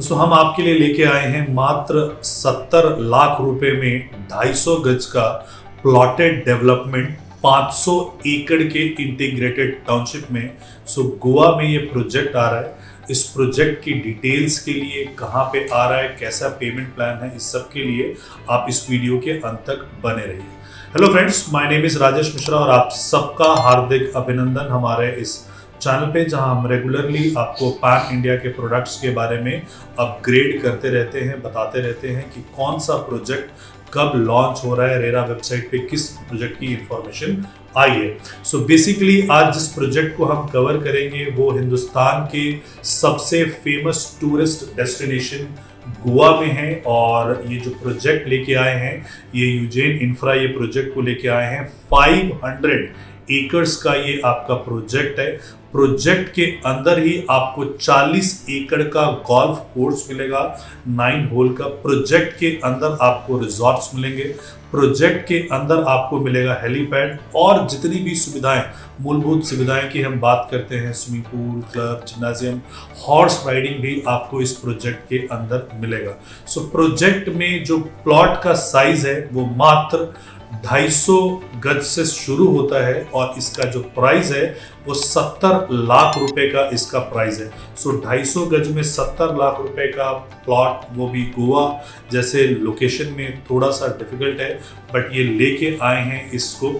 दोस्तों हम आपके लिए लेके आए हैं मात्र 70 लाख रुपए में 250 गज का प्लॉटेड डेवलपमेंट 500 एकड़ के इंटीग्रेटेड टाउनशिप में। गोवा में ये प्रोजेक्ट आ रहा है। इस प्रोजेक्ट की डिटेल्स के लिए कहाँ पे आ रहा है, कैसा पेमेंट प्लान है, इस सब के लिए आप इस वीडियो के अंत तक बने रहिए। Hello friends, my name is Rajesh Mishra और आप सबका हार्दिक अभिनंदन हमारे इस चैनल पे, जहां हम रेगुलरली आपको पैन इंडिया के प्रोडक्ट्स के बारे में अपग्रेड करते रहते हैं, बताते रहते हैं कि कौन सा प्रोजेक्ट कब लॉन्च हो रहा है, रेरा वेबसाइट पे किस प्रोजेक्ट की इंफॉर्मेशन आई है। बेसिकली आज जिस प्रोजेक्ट को हम कवर करेंगे वो हिंदुस्तान के सबसे फेमस टूरिस्ट डेस्टिनेशन गोवा में है। और ये जो प्रोजेक्ट लेके आए हैं, ये यूजेन इंफ्रा ये प्रोजेक्ट को लेके आए हैं। 500 एकर्स का ये आपका प्रोजेक्ट है। प्रोजेक्ट के अंदर ही आपको 40 एकड़ का गोल्फ कोर्स मिलेगा, 9 होल का। प्रोजेक्ट के अंदर आपको रिजॉर्ट्स मिलेंगे। प्रोजेक्ट के अंदर आपको मिलेगा हेलीपैड और जितनी भी सुविधाएं, मूलभूत सुविधाएं की हम बात करते हैं, swimming pool, club, gymnasium, horse riding भी आपको इस प्रोजेक्ट के अंदर मिलेगा। प्रोजेक्ट में जो प्लॉट का साइज है वो मात्र 250 गज से शुरू होता है और इसका जो प्राइस है वो 70 लाख रुपए का इसका प्राइस है। 250 गज में 70 लाख रुपए का प्लॉट, वो भी गोवा जैसे लोकेशन में थोड़ा सा डिफिकल्ट है, बट ये लेके आए हैं इसको।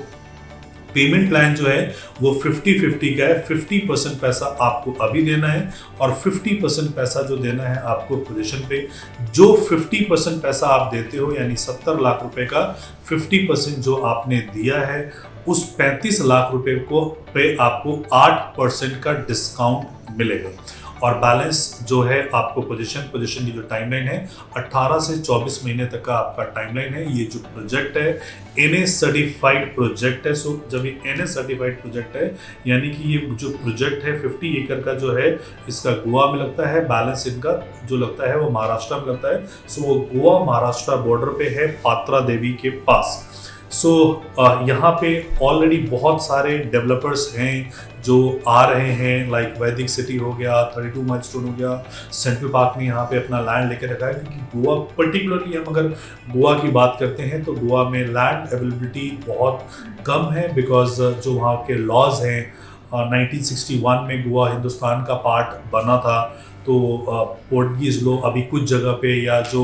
पेमेंट प्लान जो है वो 50-50 का है। 50% पैसा आपको अभी देना है और 50% पैसा जो देना है आपको पोजीशन पे। जो 50% पैसा आप देते हो, यानी 70 लाख रुपए का 50% जो आपने दिया है, उस 35 लाख रुपए को पे आपको 8% का डिस्काउंट मिलेगा। और बैलेंस जो है आपको पोजीशन की जो टाइमलाइन है 18 से 24 महीने तक का आपका टाइमलाइन है। ये जो प्रोजेक्ट है NA सर्टिफाइड प्रोजेक्ट है। जब ये NA सर्टिफाइड प्रोजेक्ट है, यानी कि ये जो प्रोजेक्ट है 50 एकड़ का जो है, इसका गोवा में लगता है, बैलेंस इनका जो लगता है वो महाराष्ट्र में लगता है। वो गोवा महाराष्ट्र बॉर्डर पे है, पात्रा देवी के पास। यहाँ पे ऑलरेडी बहुत सारे डेवलपर्स हैं जो आ रहे हैं, लाइक वैदिक सिटी हो गया, 32 माइलस्टोन हो गया, सेंट्रल पार्क ने यहाँ पे अपना लैंड लेकर रखा है। क्योंकि गोवा पर्टिकुलरली, हम अगर गोवा की बात करते हैं तो गोवा में लैंड अवेलेबिलिटी बहुत कम है, बिकॉज जो वहाँ के लॉज हैं, 1961 में गोवा हिंदुस्तान का पार्ट बना था, तो पोर्टुगीज़ लोग अभी कुछ जगह पे, या जो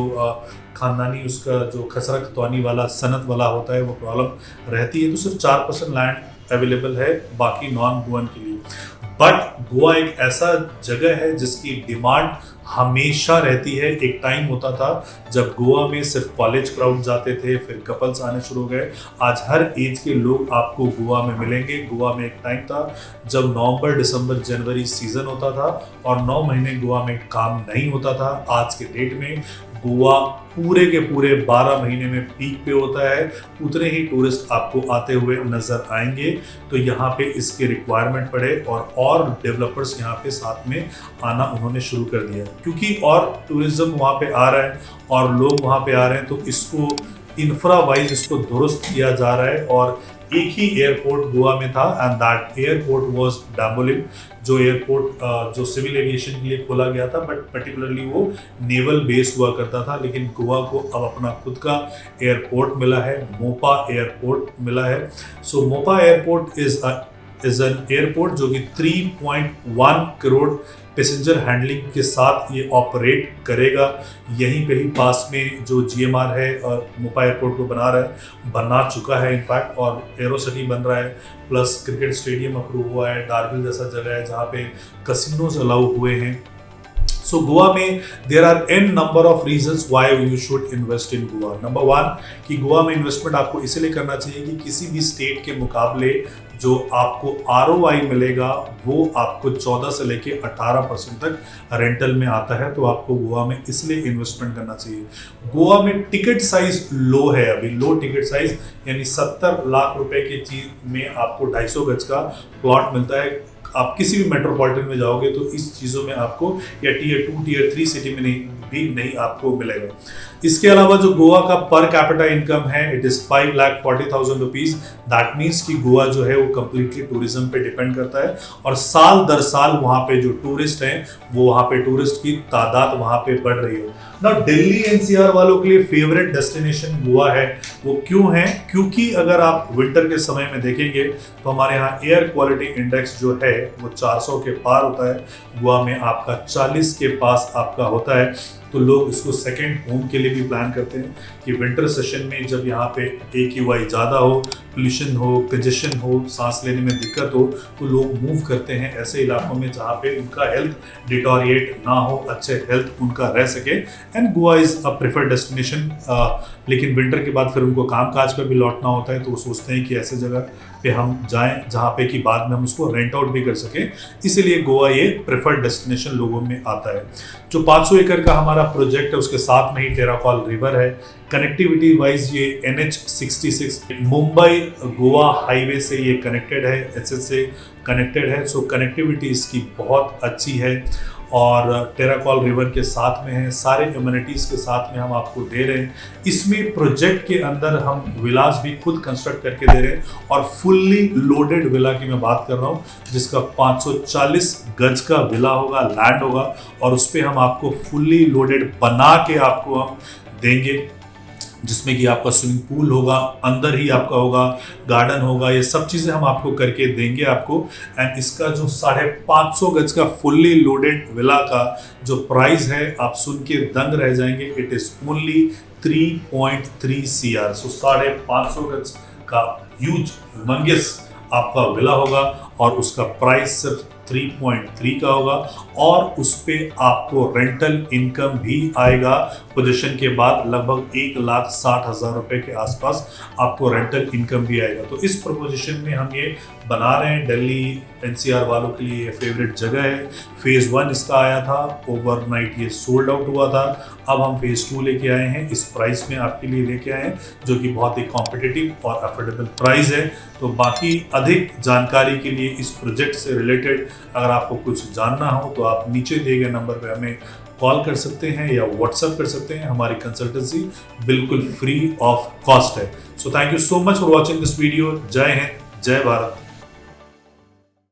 खानदानी उसका जो खसरा खतवानी वाला सनत वाला होता है, वो प्रॉब्लम रहती है। तो सिर्फ 4% लैंड अवेलेबल है बाकी नॉन गोवन के लिए। बट गोवा एक ऐसा जगह है जिसकी डिमांड हमेशा रहती है। एक टाइम होता था जब गोवा में सिर्फ कॉलेज क्राउड जाते थे, फिर कपल्स आने शुरू हो गए। आज हर एज के लोग आपको गोवा में मिलेंगे। गोवा में एक टाइम था जब नवंबर, दिसंबर, जनवरी सीजन होता था और 9 महीने गोवा में काम नहीं होता था। आज के डेट में गोवा पूरे के पूरे 12 महीने में पीक पे होता है। उतने ही टूरिस्ट आपको आते हुए नजर आएंगे। तो यहाँ पे इसके रिक्वायरमेंट पड़े और डेवलपर्स यहाँ पे साथ में आना उन्होंने शुरू कर दिया, क्योंकि और टूरिज्म वहाँ पे आ रहा है और लोग वहाँ पे आ रहे हैं। तो इसको इंफ्रा वाइज इसको दुरुस्त किया जा रहा है। और एक ही एयरपोर्ट गोवा में था एंड दैट एयरपोर्ट वाज डाम्बोलिम, जो एयरपोर्ट जो सिविल एविएशन के लिए खोला गया था, बट पर्टिकुलरली वो नेवल बेस हुआ करता था। लेकिन गोवा को अब अपना खुद का एयरपोर्ट मिला है, मोपा एयरपोर्ट मिला है। Mopa airport is an airport जो कि 3.1 करोड़ पैसेंजर हैंडलिंग के साथ ये ऑपरेट करेगा। यहीं पे ही पास में जो GMR है और मोपा एयरपोर्ट को बना चुका है इनफैक्ट, और एरो सिटी बन रहा है, प्लस क्रिकेट स्टेडियम अप्रूव हुआ है। डार्बिल जैसा जगह है जहाँ पे कसिनोज अलाउ हुए हैं। गोवा में there are n number of reasons why you should invest in Goa. Number 1 कि गोवा में इन्वेस्टमेंट आपको इसलिए करना चाहिए कि किसी भी स्टेट के मुकाबले जो आपको ROI मिलेगा वो आपको 14 से लेके 18% तक रेंटल में आता है। तो आपको गोवा में इसलिए इन्वेस्टमेंट करना चाहिए। गोवा में टिकट साइज लो है, अभी लो टिकट साइज, यानी 70 लाख रुपए की चीज में आपको 250 गज का प्लॉट मिलता है। आप किसी भी मेट्रोपॉलिटन में जाओगे तो इस चीज़ों में आपको, या टीयर 2 टीयर 3 सिटी में नहीं आपको मिलेगा। इसके अलावा जो गोवा का पर कैपिटा इनकम है it is 5,40,000 rupees. That means कि गोवा जो है वो कम्प्लीटली टूरिज्म पे डिपेंड करता है और साल दर साल वहाँ पे जो टूरिस्ट हैं वो वहाँ पे टूरिस्ट की तादाद वहाँ पे बढ़ रही है ना। दिल्ली एनसीआर वालों के लिए फेवरेट डेस्टिनेशन गोवा है। वो क्यों है? क्योंकि अगर आप विंटर के समय में देखेंगे तो हमारे यहाँ एयर क्वालिटी इंडेक्स जो है वो 400 के पार होता है। गोवा में आपका 40 के पास आपका होता है। तो लोग इसको सेकेंड होम के लिए भी प्लान करते हैं कि विंटर सेशन में जब यहाँ पे AQI ज़्यादा हो, पोल्यूशन हो, कंजेशन हो, सांस लेने में दिक्कत हो, तो लोग मूव करते हैं ऐसे इलाकों में जहाँ पे उनका हेल्थ डिटोरिएट ना हो, अच्छे हेल्थ उनका रह सके। And Goa is a preferred destination. लेकिन विंटर के बाद फिर उनको काम काज पर भी लौटना होता है, तो वो सोचते हैं कि ऐसे जगह पे हम जाएं जहाँ पे कि बाद में हम उसको रेंट आउट भी कर सकें। इसीलिए गोवा ये प्रेफर्ड डेस्टिनेशन लोगों में आता है। जो 500 एकड़ का हमारा प्रोजेक्ट है उसके साथ में ही टेराकॉल रिवर है। कनेक्टिविटी वाइज ये NH66 मुंबई गोवा हाईवे से ये कनेक्टेड है, SS से कनेक्टेड है। सो कनेक्टिविटी इसकी बहुत अच्छी है और टेराकॉल रिवर के साथ में है, सारे कम्युनिटीज़ के साथ में हम आपको दे रहे हैं। इसमें प्रोजेक्ट के अंदर हम विलास भी खुद कंस्ट्रक्ट करके दे रहे हैं और फुल्ली लोडेड विला की मैं बात कर रहा हूँ, जिसका 540 गज का विला होगा, लैंड होगा और उस पर हम आपको फुल्ली लोडेड बना के आपको हम देंगे, जिसमें कि आपका स्विमिंग पूल होगा, अंदर ही आपका होगा, गार्डन होगा, ये सब चीज़ें हम आपको करके देंगे आपको। एंड इसका जो 550 गज का फुल्ली लोडेड विला का जो प्राइस है आप सुन के दंग रह जाएंगे। It is only 3.3 CR। सो 550 गज का ह्यूज मंगेस आपका विला होगा और उसका प्राइस सिर्फ 3.3 का होगा और उस पर आपको रेंटल इनकम भी आएगा। पोजीशन के बाद लगभग 1,60,000 रुपए के आसपास आपको रेंटल इनकम भी आएगा। तो इस प्रपोजिशन में हम ये बना रहे हैं। दिल्ली NCR वालों के लिए फेवरेट जगह है। फेज़ 1 इसका आया था, ओवरनाइट ये सोल्ड आउट हुआ था। अब हम फेज़ 2 लेके आए हैं, इस प्राइस में आपके लिए लेके आए हैं, जो कि बहुत ही कॉम्पिटिटिव और अफोर्डेबल प्राइस है। तो बाकी अधिक जानकारी के लिए इस प्रोजेक्ट से रिलेटेड अगर आपको कुछ जानना हो तो आप नीचे दिए गए नंबर पर हमें कॉल कर सकते हैं या व्हाट्सएप कर सकते हैं। हमारी कंसल्टेंसी बिल्कुल फ्री ऑफ कॉस्ट है। So thank you so much for watching this video. जय हिंद, जय भारत।